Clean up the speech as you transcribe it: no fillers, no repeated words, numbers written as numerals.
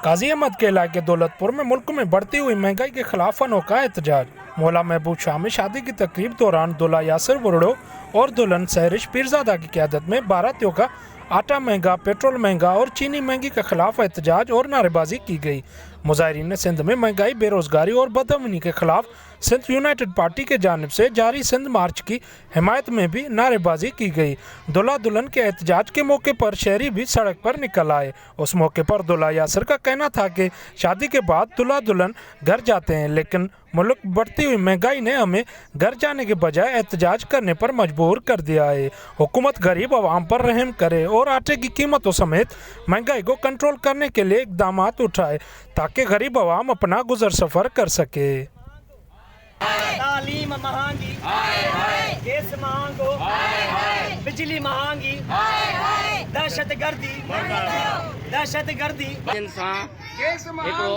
قاضی احمد کے علاقے دولتپور میں ملک میں بڑھتی ہوئی مہنگائی کے خلاف انوکھا احتجاج۔ مولا محبوب شاہ میں شادی کی تقریب دوران دولہا یاسر ورڑو اور دلہن سہرش پیرزادہ کی قیادت میں باراتیوں کا آٹا مہنگا، پیٹرول مہنگا اور چینی مہنگی کے خلاف احتجاج اور نعرے بازی کی گئی۔ مظاہرین نے سندھ میں مہنگائی، بے روزگاری اور بدامنی کے خلاف سندھ یونائیٹڈ پارٹی کے جانب سے جاری سندھ مارچ کی حمایت میں بھی نعرے بازی کی گئی۔ دلہا دلہن کے احتجاج کے موقع پر شہری بھی سڑک پر نکل آئے۔ اس موقع پر دلہا یاسر کا کہنا تھا کہ شادی کے بعد دلہا دلہن گھر جاتے ہیں، لیکن ملک بڑھتی ہوئی مہنگائی نے ہمیں گھر جانے کے بجائے احتجاج کرنے پر مجبور کر دیا ہے۔ حکومت غریب عوام پر رحم کرے اور آٹے کی قیمتوں سمیت مہنگائی کو کنٹرول کرنے کے لیے اقدامات اٹھائے تاکہ غریب عوام اپنا گزر سفر کر سکے۔ تعلیم مہنگی، گیس مہنگو، بجلی مہنگی، دہشت گردی انسان ایکڑو